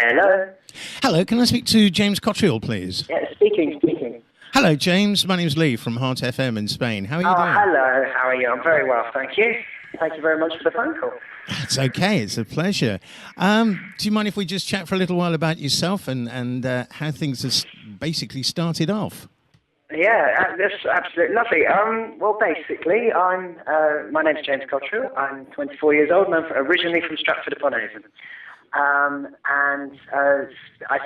Hello. Hello, can I speak to James Cottriall, please? Yeah, speaking. Hello, James. My name's Lee from Heartfm in Spain. How are you doing? Hello. How are you? I'm very well, thank you. Thank you very much for the phone call. It's okay. It's a pleasure. Do you mind if we just chat for a little while about yourself and how things have basically started off? Yeah, that's absolutely lovely. Well, basically, my name's James Cottriall. I'm 24 years old, and I'm originally from Stratford-upon-Avon. I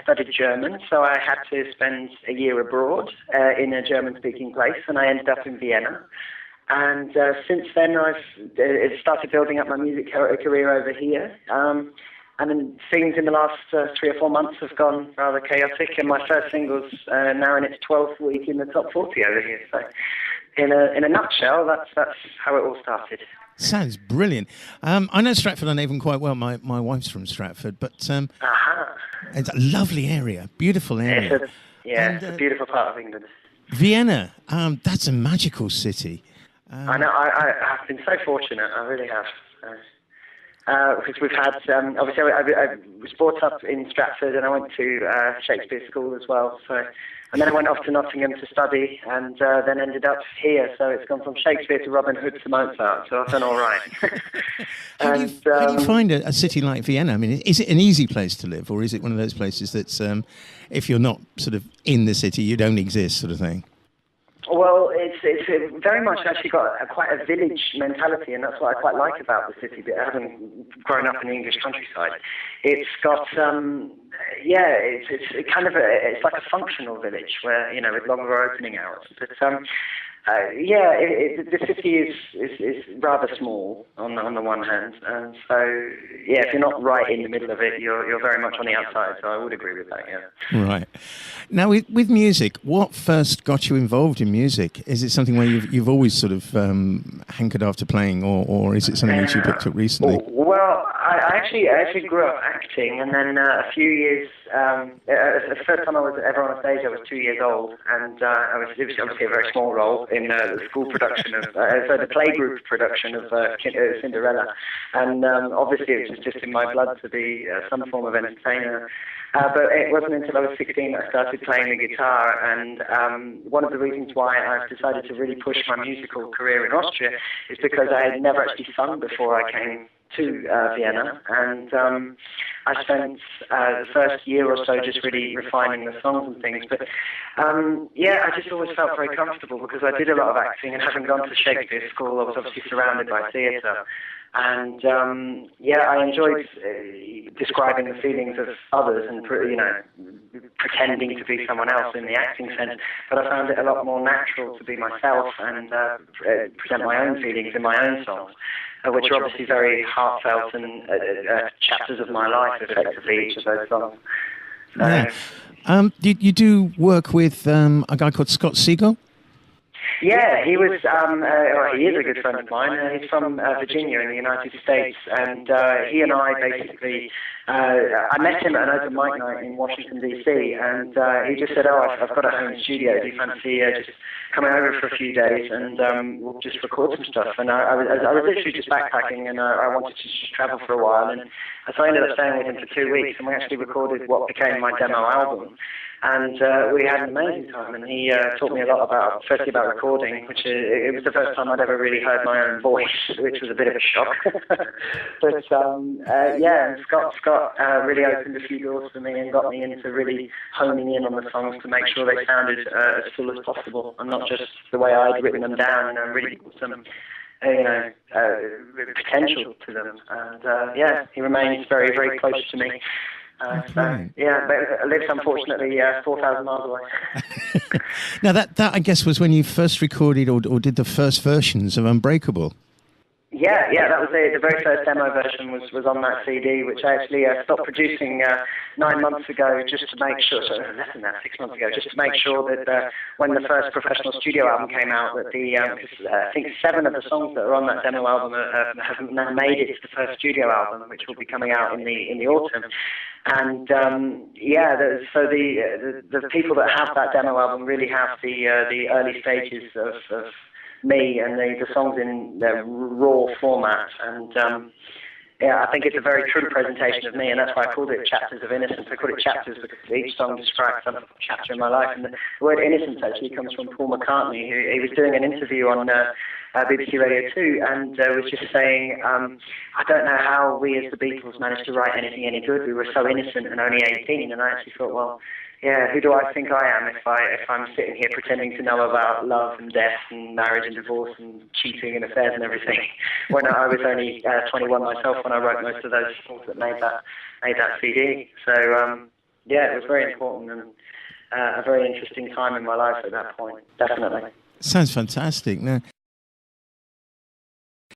studied German, so I had to spend a year abroad in a German-speaking place, and I ended up in Vienna. And since then, I've started building up my music career over here. And then things in the last 3 or 4 months have gone rather chaotic, and my first single's now in its 12th week in the top 40 over here. So, in a nutshell, that's how it all started. Sounds brilliant. I know Stratford-on-Avon quite well. My wife's from Stratford, but it's a lovely area, beautiful area. It's a beautiful part of England. Vienna, that's a magical city. I know. I've been so fortunate. I really have. Because we've had, obviously, I was brought up in Stratford, and I went to Shakespeare School as well. So, and then I went off to Nottingham to study, and then ended up here. So it's gone from Shakespeare to Robin Hood to Mozart. So I've done all right. How do you find a city like Vienna? I mean, is it an easy place to live, or is it one of those places that's, if you're not sort of in the city, you don't exist, sort of thing? Well, it's very much actually got quite a village mentality, and that's what I quite like about the city, having grown up in the English countryside. It's got, it's kind of it's like a functional village where, with longer opening hours. But the city is rather small on the one hand, and so if you're not right in the middle of it, you're very much on the outside. So I would agree with that. Yeah. Right. Now, with music, what first got you involved in music? Is it something where you've always sort of hankered after playing, or is it something that you picked up recently? Well, I actually grew up acting, and then a few years. The first time I was ever on a stage, I was 2 years old, and it was obviously a very small role in the school production of the playgroup production of Cinderella, and obviously it was just in my blood to be some form of entertainer. But it wasn't until I was 16 that I started playing the guitar, and one of the reasons why I've decided to really push my musical career in Austria is because I had never actually sung before I came to Vienna, and I spent the first year or so just really refining the songs and things. But I just always felt very comfortable because I did a lot of acting, and having gone to Shakespeare School, I was obviously surrounded by theatre. And I enjoyed describing the feelings of others and pretending to be someone else in the acting sense. But I found it a lot more natural to be myself and present my own feelings in my own songs, which are obviously very heartfelt and chapters of my life, effectively, each of those songs. You do work with a guy called Scott Siegel? Yeah, he was. He is a good friend of mine. He's from Virginia in the United States, and he and I basically. I met him at an open mic night in Washington D.C., and he just said, I've got a home studio. Do you fancy just coming over for a few days and we'll just record some stuff?" And I was literally just backpacking, and I wanted to just travel for a while, and so I ended up staying with him for 2 weeks, and we actually recorded what became my demo album. And we had an amazing time, and he taught me a lot firstly about recording, which it was the first time I'd ever really heard my own voice, which was a bit of a shock. But Scott really opened a few doors for me and got me into really honing in on the songs to make sure they sounded as full as possible, and not just the way I'd written them down, and really put some potential to them. And he remains very, very close to me. But I lived, unfortunately, 4,000 miles away. Now, that I guess was when you first recorded or did the first versions of Unbreakable. Yeah, that was the very first demo version was on that CD, which I actually stopped producing 9 months ago, just to make sure, less than that, 6 months ago, just to make sure that when the first professional studio album came out, that I think 7 of the songs that are on that demo album have now made it to the first studio album, which will be coming out in the autumn. And so the people that have that demo album really have the early stages of me and the songs in their raw format, and Yeah, I think it's a very true presentation of me, and that's why I called it Chapters of Innocence. I called it Chapters because each song describes some chapter in my life, and the word innocence actually comes from Paul McCartney, who he was doing an interview on BBC Radio 2, and was just saying, I don't know how we as the Beatles managed to write anything any good. We were so innocent and only 18, and I actually thought, well, yeah, who do I think I am if I'm sitting here pretending to know about love and death and marriage and divorce and cheating and affairs and everything, when I was only 21 myself when I wrote most of those songs that made that CD. So yeah, it was very important and a very interesting time in my life at that point, definitely. Sounds fantastic. Now,